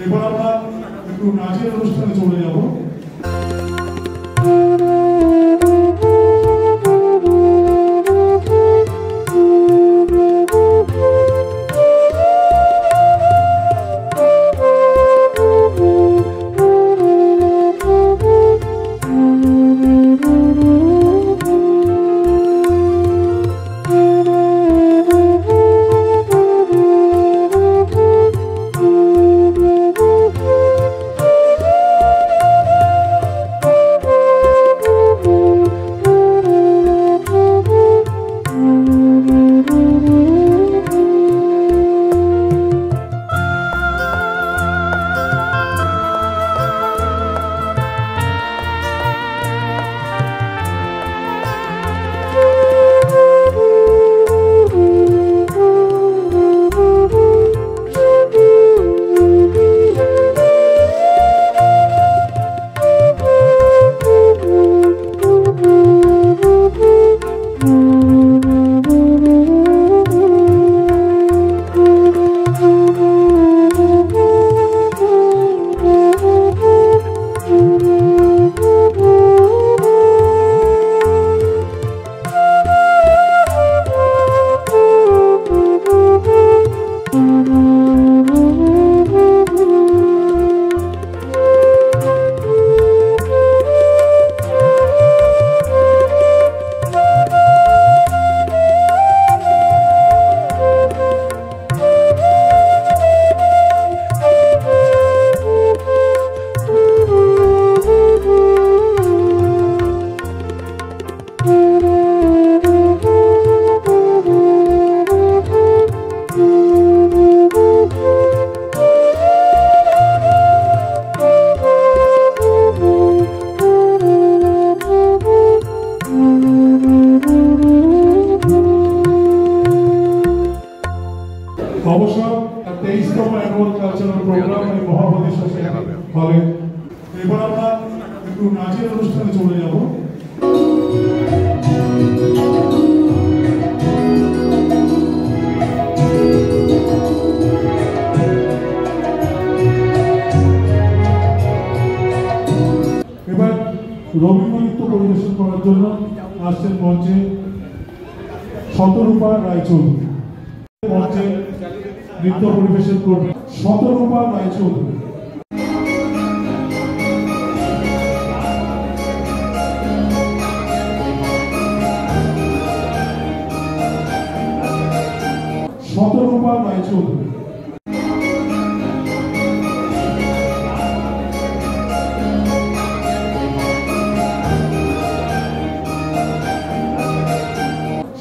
এবার আমরা একটু নাচের অনুষ্ঠানে চলে যাব। অবসর 23তম অ্যানুয়াল কালচারাল প্রোগ্রাম এই মহাবোধি সোসাইটি হলে এবার আমরা একটু নাচের অনুষ্ঠানে চলে যাব। এবার রবীন্দ্র নৃত্য পরিবেশন করার জন্য আসছেন মঞ্চে শতরূপা রায়চৌধুরী। মঞ্চে নৃত্য পরিবেশন করবে শতরূপা রায়চৌধুরী। শতরূপা রায়চৌধুরী।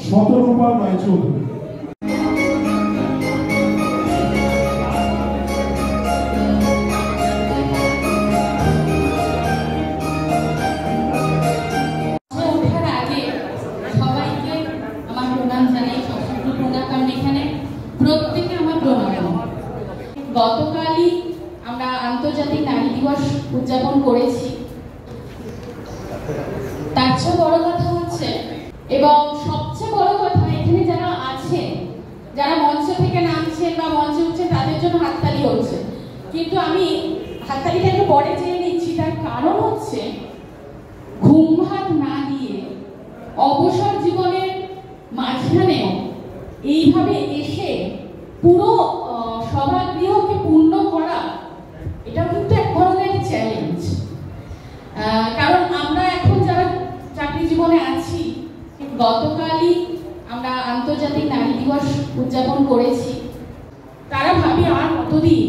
শতরূপা রায়চৌধুরী। গতকালই আমরা আন্তর্জাতিক নারী দিবস উদযাপন করেছি। তার চেয়ে বড় কথা হচ্ছে এবং সবচেয়ে বড় কথা এখানে যারা আছেন, যারা মঞ্চ থেকে নামছেন বা মঞ্চে উঠছেন তাদের জন্য হাততালি হচ্ছে, কিন্তু আমি হাততালিটা একটু পরে চেয়ে নিচ্ছি। তার কারণ হচ্ছে ঘুম ভাত না দিয়ে অবসর জীবনের মাঝখানেও এইভাবে এসে পুরো সভাগৃহকে পূর্ণ করা, এটা কিন্তু এক ধরনের চ্যালেঞ্জ। কারণ আমরা এখন যারা চাকরি জীবনে আছি, গতকালই আমরা আন্তর্জাতিক নারী দিবস উদযাপন করেছি। তারা ভাবি আর কতদিন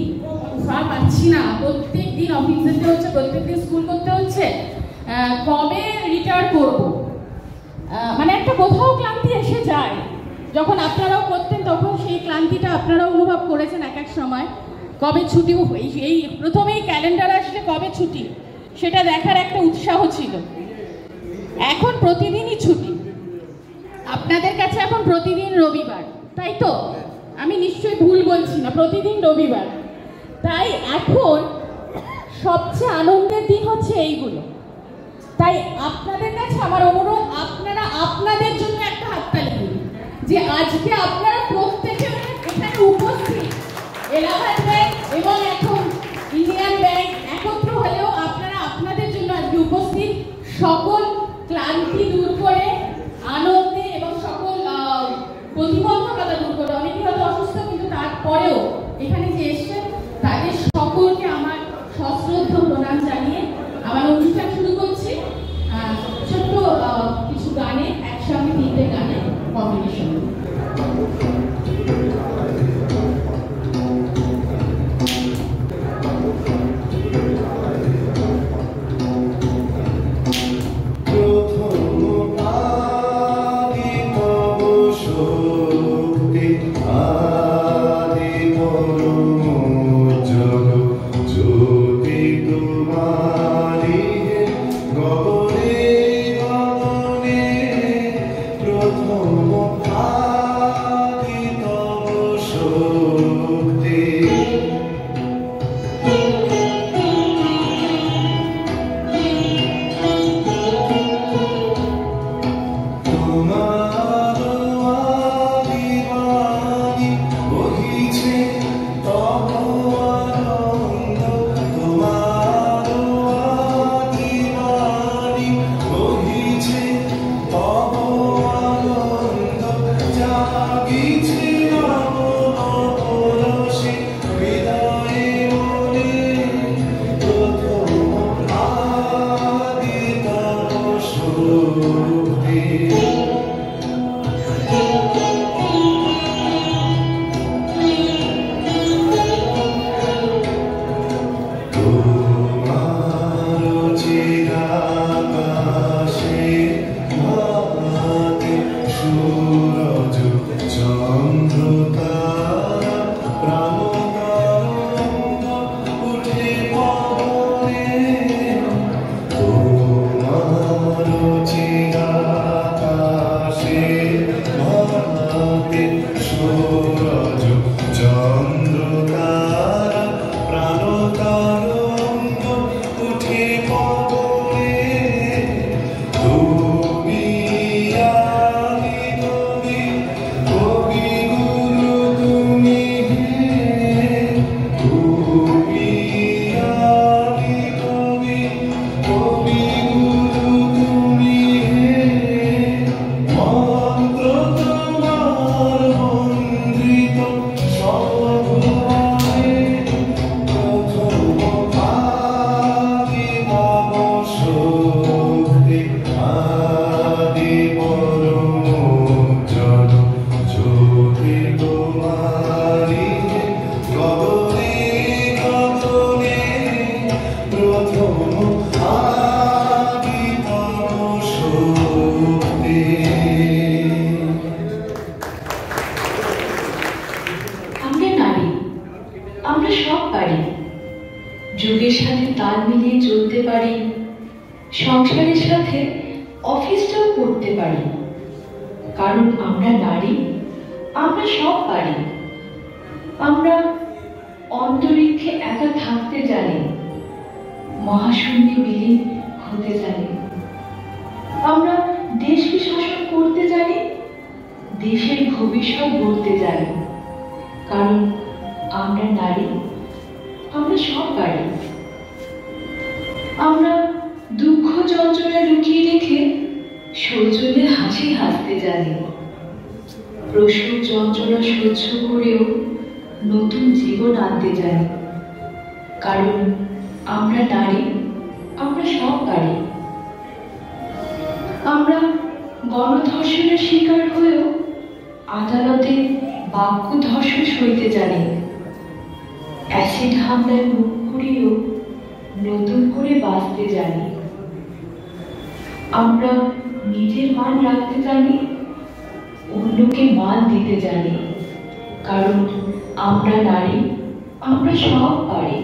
পাচ্ছি না, প্রত্যেক দিন অফিস যেতে হচ্ছে, প্রত্যেক দিন স্কুল করতে হচ্ছে, কবে রিটায়ার করবো। মানে একটা কোথাও ক্লান্তি এসে যায়। যখন আপনারাও করতেন তখন সেই ক্লান্তিটা আপনারাও অনুভব করেছেন এক এক সময়। কবে ছুটি, এই প্রথমেই ক্যালেন্ডার আসলে কবে ছুটি সেটা দেখার একটা উৎসাহ ছিল। এখন প্রতিদিনই ছুটি, আপনাদের কাছে এখন প্রতিদিন রবিবার, তাই তো? আমি নিশ্চয়ই ভুল বলছি না, প্রতিদিন রবিবার। তাই এখন সবচেয়ে আনন্দের দিন হচ্ছে এইগুলো। তাই আপনাদের কাছে আমার অনুরোধ, আপনারা আপনাদের জন্য একটা হাততালি দিন যে আজকে আপনারা প্রত্যেকে এখানে উপস্থিত এলাহাবাদ এবং এখন পারি, যুগের সাথে তাল মিলিয়ে চলতে পারি, সংসারের সাথে অফিসটাও করতে পারি। কারণ আমরা নারী, আমরা সব পারি। আমরা অন্তরিক্ষে একা থাকতে জানি, মহাশূন্যে বিলীন হতে জানি। আমরা দেশকে শাসন করতে জানি, দেশের ভবিষ্যৎ গড়তে জানি। কারণ আমরা নারী, আমরা সব পারি। আমরা দুঃখ যন্ত্রণা লুকিয়ে রেখে সৌজন্যের হাসি হাসতে জানি। প্রসব যন্ত্রণা সহ্য করেও নতুন জীবন আনতে জানি। কারণ আমরা নারী, আমরা সব পারি। আমরা গণধর্ষণের শিকার হয়েও আদালতে বাক্য ধর্ষণ সইতে জানি। অ্যাসিড হামলায় মুখ পুড়িয়েও নতুন করে বাঁচতে জানি। আমরা নিজের মান রাখতে জানি, অন্যকে মান দিতে জানি। কারণ আমরা নারী, আমরা সব পারি।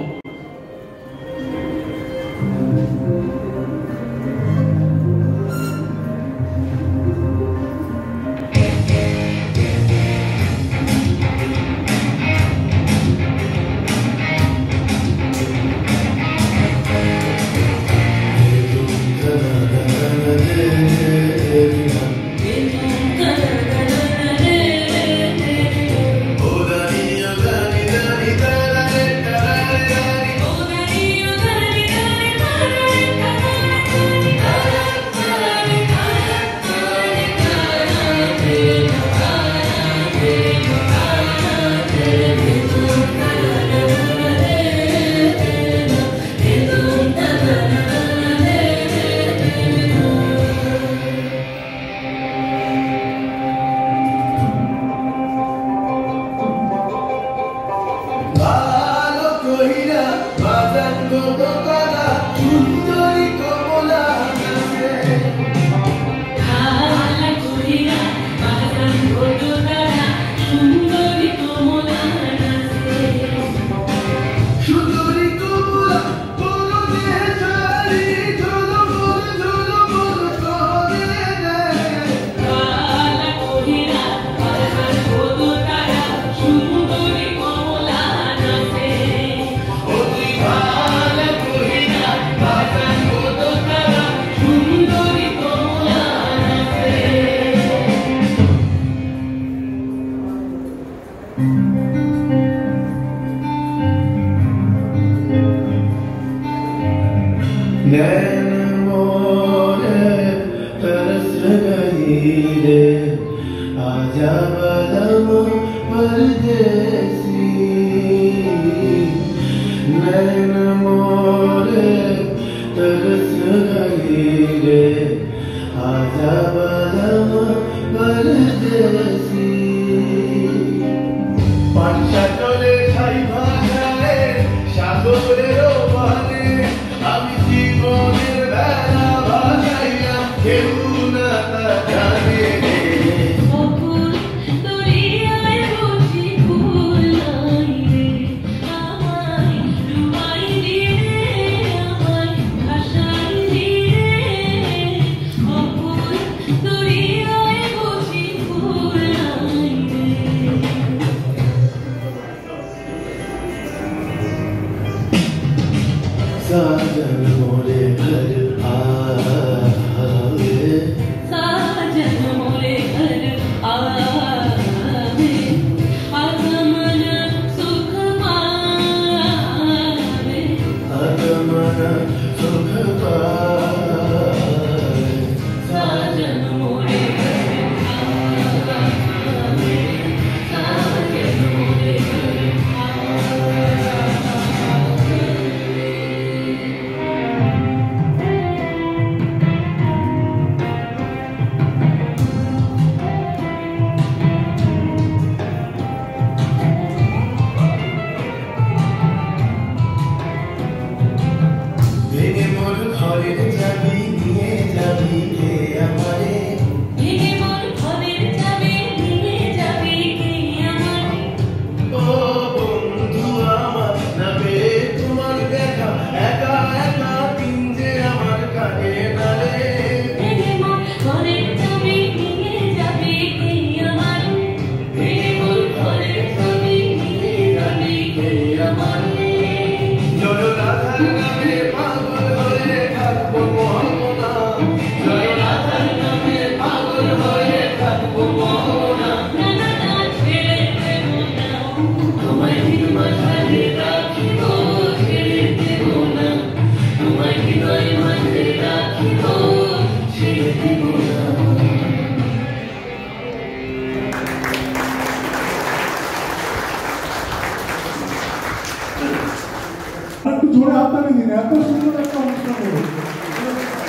জোরে হাততালি দিন, এত সুন্দর একটা অনুষ্ঠান হলো,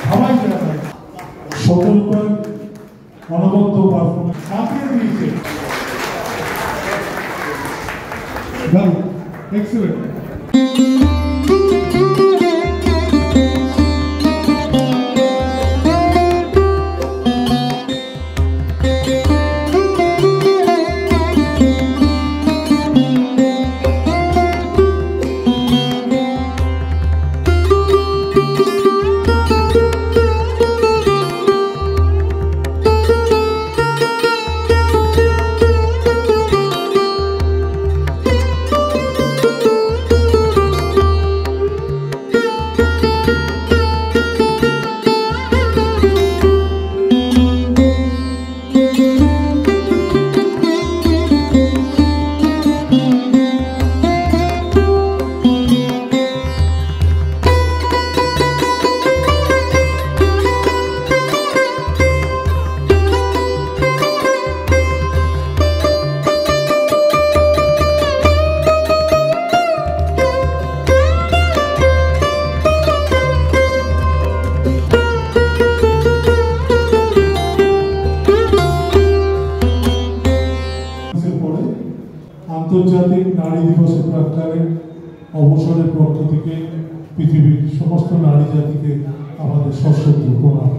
সবাই জানায় সতর্কতার অনবদ্য পারফরমেন্স কাঁপিয়ে দিয়েছে। এক্সেলেন্ট। আন্তর্জাতিক নারী দিবসের প্রাক্কালে অবসরের পক্ষ থেকে পৃথিবীর সমস্ত নারী জাতিকে আমাদের সশ্রদ্ধ প্রণাম।